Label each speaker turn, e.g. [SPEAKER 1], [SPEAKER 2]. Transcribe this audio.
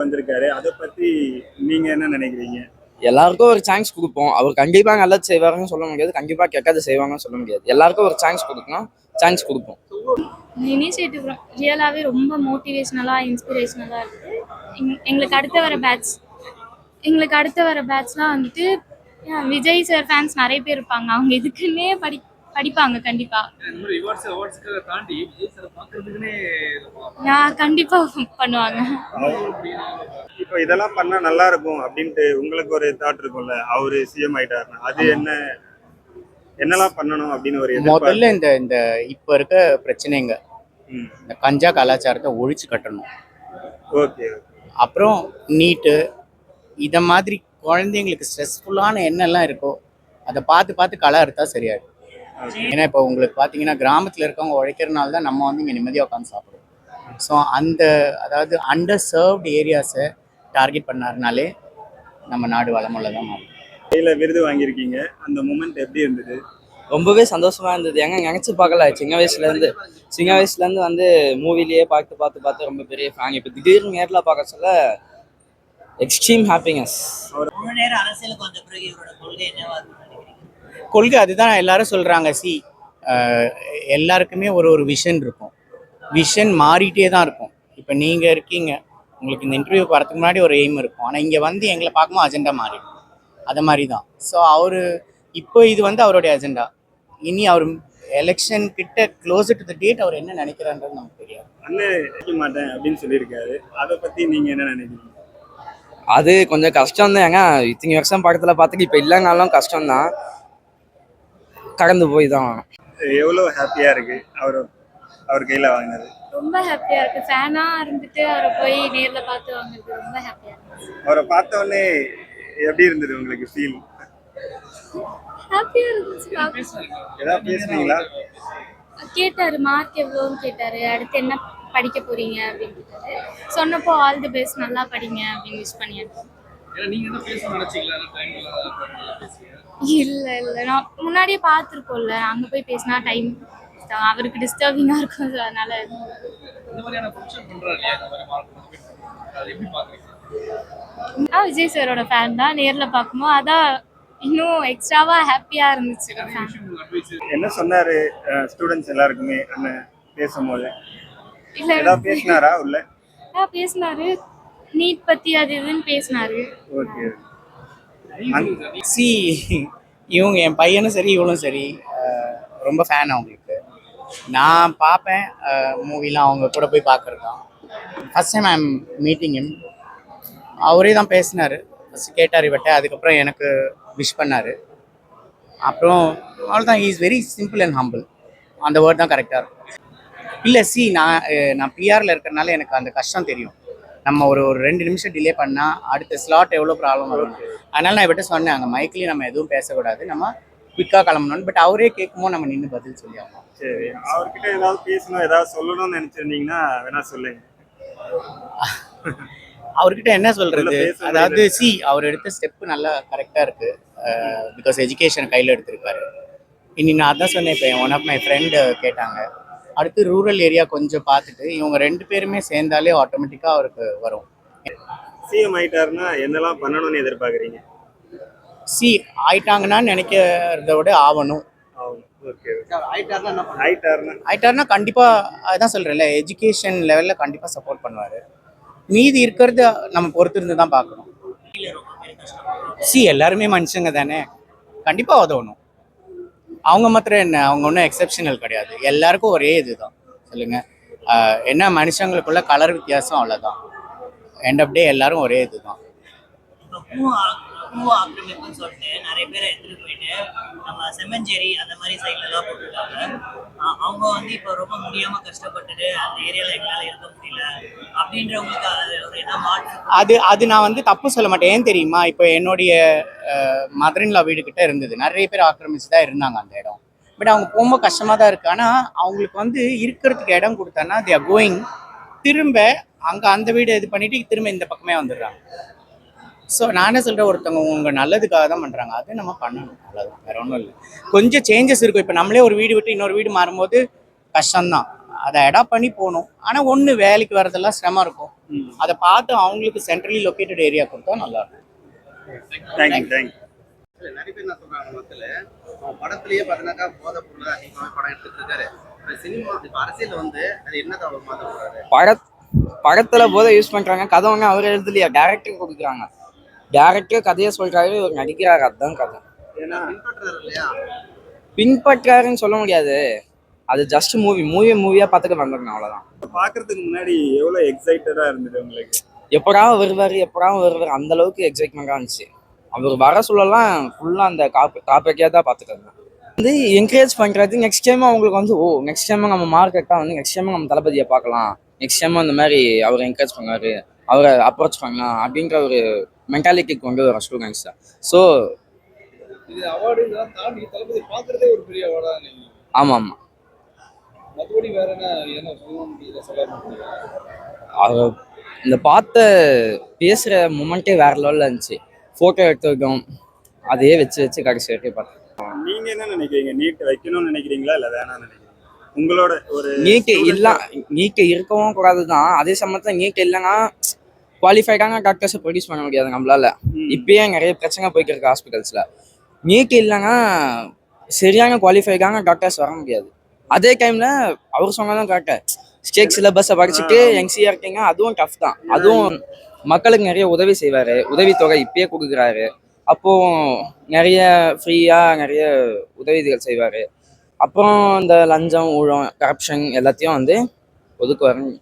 [SPEAKER 1] வந்திருக்காரு. அதை பத்தி நீங்க என்ன நினைக்கிறீங்க?
[SPEAKER 2] எல்லாருக்கும் ஒரு சான்ஸ் கொடுப்போம். அவர் கண்டிப்பா நல்லது செய்வாருன்னு சொல்ல முடியாது, கண்டிப்பா கெட்டது செய்வாங்கன்னு சொல்ல முடியாது. எல்லாருக்கும் ஒரு சான்ஸ் கொடுக்கணும், சான்ஸ் கொடுப்போம்.
[SPEAKER 3] இனிஷியேட்டிவ் ரியலாகவே ரொம்ப மோட்டிவேஷ்னலாக இன்ஸ்பிரேஷ்னலாக இருக்குது. எங்களுக்கு அடுத்து வர பேட்ச்லாம் வந்துட்டு விஜய் சார் ஃபேன்ஸ் நிறைய பேர் இருப்பாங்க. அவங்க இதுக்குன்னே படிப்பாங்க கண்டிப்பாக. கண்டிப்பாக பண்ணுவாங்க.
[SPEAKER 1] இப்போ இதெல்லாம் பண்ணா நல்லா இருக்கும் அப்படின்ட்டு உங்களுக்கு ஒரு தாட் இருக்கும்ல, அவரு சிஎம் ஆயிட்டாருன்னா அது என்னெல்லாம் பண்ணணும் அப்படின்னு ஒரு
[SPEAKER 4] முதல்ல இந்த இப்ப இருக்க பிரச்சனைங்க, இந்த கஞ்சா கலாச்சாரத்தை ஒழிச்சு கட்டணும்.
[SPEAKER 1] ஓகே.
[SPEAKER 4] அப்புறம் நீட்டு இத மாதிரி குழந்தைங்களுக்கு ஸ்ட்ரெஸ்ஃபுல்லான எண்ணெல்லாம் இருக்கோ அதை பார்த்து பார்த்து களை அறுத்தா சரியாயிடும். ஏன்னா இப்போ உங்களுக்கு பார்த்தீங்கன்னா கிராமத்தில் இருக்கவங்க உழைக்கிறனால தான் நம்ம வந்து இங்கே நிம்மதியாக உட்காந்து சாப்பிடுவோம். ஸோ அதாவது அண்டர் சர்வ்டு ஏரியாஸை டார்கெட் பண்ணாருனாலே நம்ம நாடு வளமுள்ள தான் மாறும்.
[SPEAKER 1] கையில் விருது வாங்கியிருக்கீங்க, அந்த மூமெண்ட் எப்படி இருந்தது?
[SPEAKER 2] ரொம்பவே சந்தோஷமா இருந்தது. நினைச்சு பார்க்கல. சின்ன வயசுல இருந்து வந்து மூவிலேயே பார்த்து ரொம்ப பெரிய ஃபேன். இப்போ திடீர்னு நேரில் பார்க்க சொல்ல எக்ஸ்ட்ரீம் ஹாப்பினஸ்.
[SPEAKER 4] கொள்கை அதுதான் எல்லாரும் சொல்றாங்க. எல்லாருக்குமே ஒரு விஷன் இருக்கும். விஷன் மாறிட்டே தான் இருக்கும். இப்போ நீங்க இருக்கீங்க, உங்களுக்கு இந்த இன்டர்வியூக்கு வரதுக்கு முன்னாடி ஒரு எய்ம் இருக்கும். ஆனால் இங்கே வந்து எங்களை பார்க்கும்போது அஜெண்டா மாறிடும். அது மாதிரி தான். ஸோ இப்போ இது வந்து அவருடைய அஜெண்டா. இனி அவர் எலெக்ஷன் கிட்ட க்ளோஸ் டு த டேட் அவர் என்ன நினைக்கிறான்றது நமக்கு தெரியாது.
[SPEAKER 1] அண்ணன் மாட்டேன் அப்படின்னு சொல்லியிருக்காரு. அதை பத்தி நீங்க என்ன நினைக்கிறீங்க?
[SPEAKER 2] அது கொஞ்சம் கஷ்டம் தான். இத்தனை வருஷம் பக்கத்துல பார்த்துட்டு இப்போ இல்லைனாலும் கஷ்டம் தான். கடந்து போய் தான்.
[SPEAKER 1] எவ்வளோ ஹாப்பியா இருக்கு அவர் கையில வாங்கினது?
[SPEAKER 3] ரொம்ப ஹாப்பியா இருக்கு. ஃபேனா இருந்துட்டு அவரை போய் நேர்ல பார்த்து வாங்குறது ரொம்ப ஹாப்பியா இருக்கு.
[SPEAKER 1] அவரை பார்த்த உடனே எப்படி இருந்தது உங்களுக்கு ஃபீல்?
[SPEAKER 3] ஹாப்பியா இருந்துச்சு.
[SPEAKER 1] ஏதாவது பேசுனீங்களா?
[SPEAKER 3] கேட்டாரு, மார்க் எவ்வளோன்னு கேட்டாரு, அடுத்து என்ன படிக்க போறீங்க அப்படின்னு கேட்டாரு. சொன்னப்போ ஆல் தி பெஸ்ட், நல்லா படிங்க அப்படின்னு விஷ் பண்ணியாச்சு. இல்ல நான் முன்னாடியே பார்த்துருக்கோம்ல, அங்க போய் பேசினா டைம் அவருக்கு டிஸ்டர்பிங்கா இருக்கும். அதனால விஜய் சாரோட ஃபேன் தான். நேர்ல பார்க்கும்போது அதான் இன்னும் எக்ஸ்ட்ராவா ஹாப்பியா இருந்துச்சு.
[SPEAKER 1] என்ன சொன்னாரு ஸ்டூடெண்ட்ஸ் எல்லாருக்குமே அண்ணன் பேசும்போது? இல்ல ஏதாவது பேசினாரா? உள்ள
[SPEAKER 3] பேசினாரு, நீட் பத்தி அது இதுன்னு பேசினாரு.
[SPEAKER 1] ஓகே.
[SPEAKER 4] இவங்க என் பையனும் சரி இவளும் சரி ரொம்ப ஃபேன் அவங்களுக்கு. நான் பார்ப்பேன் மூவிலாம், அவங்க கூட போய் பார்க்கறது தான். First time I am meeting him. அவரே தான் பேசினார். ஃபஸ்ட்டு கேட்டார் இவட்ட, அதுக்கப்புறம் எனக்கு விஷ் பண்ணார். அப்புறம் அவ்வளோதான். Is very simple and humble. அந்த வேர்ட் தான் கரெக்டாக இருக்கும். இல்லை நான் பிஆரில் இருக்கிறனால எனக்கு அந்த கஷ்டம் தெரியும். நம்ம ஒரு 2 நிமிஷம் டிலே பண்ணால் அடுத்த ஸ்லாட் எவ்வளோ ப்ராப்ளம் வரும். அதனால நான் இவட்ட சொன்னேன், அங்கே மைக்லேயும் நம்ம எதுவும் பேசக்கூடாது, நம்ம குயிக்காக கிளம்பணும்னு. பட் அவரே கேட்கும்போது நம்ம நின்று பதில் சொல்லி ஆகணும்.
[SPEAKER 1] சரி, அவர்கிட்ட ஏதாவது பேசணும், ஏதாவது சொல்லணும்னு நினச்சிருந்தீங்கன்னா வேணா சொல்லுங்க.
[SPEAKER 4] அவர்கிட்ட என்ன சொல்கிறது, அதாவது அவர் எடுத்த ஸ்டெப்பு நல்லா கரெக்டாக இருக்குது. பிகாஸ் எஜுகேஷன் கையில் எடுத்திருக்காரு. இனி நான் அதான் சொன்னேன். இப்போ ஒன் ஆஃப் மை ஃப்ரெண்டு கேட்டாங்க, அடுத்து ரூரல் ஏரியா கொஞ்சம் பார்த்துட்டு இவங்க 2 பேருமே சேர்ந்தாலே ஆட்டோமேட்டிக்காக அவருக்கு வரும்.
[SPEAKER 1] சிஎம் ஆயிட்டாருன்னா என்னெல்லாம் பண்ணணும்னு எதிர்பார்க்குறீங்க?
[SPEAKER 4] ஆயிட்டாங்கன்னா நினைக்கிறத விட ஆகணும். ஆயிட்டாருன்னா கண்டிப்பாக அதான் சொல்கிறேன்ல, எஜுகேஷன் லெவலில் கண்டிப்பாக சப்போர்ட் பண்ணுவார். மீதி இருக்கிறது நம்ம பொறுத்து இருந்து தான் பார்க்கணும். எல்லாருமே மனுஷங்க தானே, கண்டிப்பாக உதவணும். அவங்க மாத்திரம் என்ன, அவங்க ஒன்றும் எக்ஸப்ஷனல் கிடையாது. எல்லாருக்கும் ஒரே இதுதான். சொல்லுங்க, என்ன மனுஷங்களுக்குள்ள கலர் வித்தியாசம், அவ்வளோதான். எண்ட் ஆஃப் டே எல்லாரும் ஒரே இதுதான்.
[SPEAKER 5] நிறைய பேர் எடுத்துட்டு போயிட்டு நம்ம செம்மஞ்சேரி அந்த மாதிரி சைட்லாம் போட்டுருக்காங்க. அவங்க வந்து இப்போ ரொம்ப முடியாம கஷ்டப்பட்டுட்டு அந்த ஏரியால எங்களால இருக்க முடியல அப்படின்றவங்களுக்கு
[SPEAKER 4] அது நான் வந்து தப்பு சொல்ல மாட்டேன். ஏன் தெரியுமா, இப்போ என்னுடைய மதரின்லா வீடு கிட்ட இருந்தது. நிறைய பேர் ஆக்கிரமிச்சு தான் இருந்தாங்க அந்த இடம். பட் அவங்க போகும்போது கஷ்டமா தான் இருக்கு. ஆனால் அவங்களுக்கு வந்து இருக்கிறதுக்கு இடம் கொடுத்தானா தே ஆர் கோயிங், திரும்ப அங்கே அந்த வீடு இது பண்ணிட்டு திரும்ப இந்த பக்கமே வந்துடுறாங்க. ஸோ நானே சொல்கிறேன், ஒருத்தவங்க உங்கள் நல்லதுக்காக தான் பண்ணுறாங்க, அது நம்ம பண்ணணும், அவ்வளோதான், வேற ஒன்றும் இல்லை. கொஞ்சம் சேஞ்சஸ் இருக்கும். இப்போ நம்மளே ஒரு வீடு விட்டு இன்னொரு வீடு மாறும்போது கஷ்டம்தான். அதை அடாப்ட் பண்ணி போகணும். ஆனால் ஒன்று வேலைக்கு வரதெல்லாம் சிரமம் இருக்கும். அதை பார்த்து அவங்களுக்கு சென்ட்ரலி லொக்கேட்டட் ஏரியா கொடுத்தா நல்லா இருக்கும்.
[SPEAKER 1] Thank you thank you.
[SPEAKER 6] இல்ல, நிறைய பேர் என்ன சொல்றாங்க, மக்கள் அவன் படத்திலேயே பாத்தீங்கன்னாக்கா போதை பொருள் அதிகமாக படம் எடுத்துட்டு இருக்காரு. இப்ப சினிமா இப்ப அரசியல் வந்து அது என்னதான் அவர் மாத்த போறாரு?
[SPEAKER 2] படத்துல போதை யூஸ் பண்றாங்க, கதை வாங்க அவர் எழுதலையா, டேரக்டர் கொடுக்குறாங்க. டேரக்டர் கதையை சொல்றாரு, இவர் நடிக்கிறாரு, அதுதான் கதை.
[SPEAKER 6] ஏன்னா பின்பற்றுறாரு இல்லையா?
[SPEAKER 2] பின்பற்றாருன்னு சொல்ல முடியாது, அது ஜஸ்ட் மூவியா பார்த்துட்டு வந்துடணும், அவ்வளவுதான்.
[SPEAKER 1] பாக்குறதுக்கு முன்னாடி எவ்வளவு எக்ஸைட்டடா இருந்தது உங்களுக்கு?
[SPEAKER 2] எப்படா வருவார் அந்த அளவுக்கு எக்ஸைட்மெண்டா இருந்துச்சு. அவர் வர சொல்லலாம் ஃபுல்லா அந்த காப்பைக்கே தான் பார்த்துட்டு வந்து என்கரேஜ் பண்றது. நெக்ஸ்ட் டைம் அவங்களுக்கு வந்து நெக்ஸ்ட் டைம் நம்ம மார்க்கெட்டா வந்து நெக்ஸ்ட் டைம் நம்ம தளபதியை பார்க்கலாம், நெக்ஸ்ட் டைம் அந்த மாதிரி அவரை என்கரேஜ் பண்ணாரு, அவரை அப்ரோச் பண்ணலாம் அப்படின்ற ஒரு மென்டாலிட்டிக்கு கொண்டு வர ஸ்டூடெண்ட்ஸ் தான். ஸோ
[SPEAKER 7] இது அவார்டு இதெல்லாம் தாண்டி தளபதி பார்க்கறதே ஒரு பெரிய அவார்டா நீங்க?
[SPEAKER 2] ஆமாம்.
[SPEAKER 7] மற்றபடி வேற என்ன சொல்லணும் இதை சொல்ல மாட்டீங்க?
[SPEAKER 2] அவர் இந்த பார்த்த பேசுகிற மூமெண்ட்டே வேற லெவலில் இருந்துச்சு. ஃபோட்டோ எடுத்துருக்கோம், அதையே வச்சு கடைசி வரைக்கும் பார்த்தேன்.
[SPEAKER 1] நீங்க என்ன நினைக்கிறீங்க? நீட் வைக்கணும்னு நினைக்கிறீங்களா இல்ல வேணாம்னு நினைக்கிறீங்க? உங்களோட ஒரு
[SPEAKER 2] நீட்டு இருக்கவும் கூடாது தான். அதே சமயத்தில் நீட் இல்லைன்னா குவாலிஃபைடான டாக்டர்ஸை ப்ரொடியூஸ் பண்ண முடியாது நம்மளால. இப்பயே நிறைய பிரச்சனை போய்க்கு இருக்கு ஹாஸ்பிட்டல்ஸில். நீட் இல்லைன்னா சரியான குவாலிஃபைடான டாக்டர்ஸ் வர முடியாது. அதே டைம்ல அவர் சொன்னதும் கரெக்டாக, ஸ்டேட் சிலபஸை படிச்சுட்டு யங்ஸியாக இருக்கீங்க, அதுவும் டஃப் தான். அதுவும் மக்களுக்கு நிறைய உதவி செய்வார், உதவித்தொகை இப்பயே கொடுக்குறாரு. அப்போ நிறைய ஃப்ரீயாக நிறைய உதவிகள் செய்வார். அப்புறம் இந்த லஞ்சம் ஊழம் கரப்ஷன் எல்லாத்தையும் வந்து ஒதுக்குவாருன்னு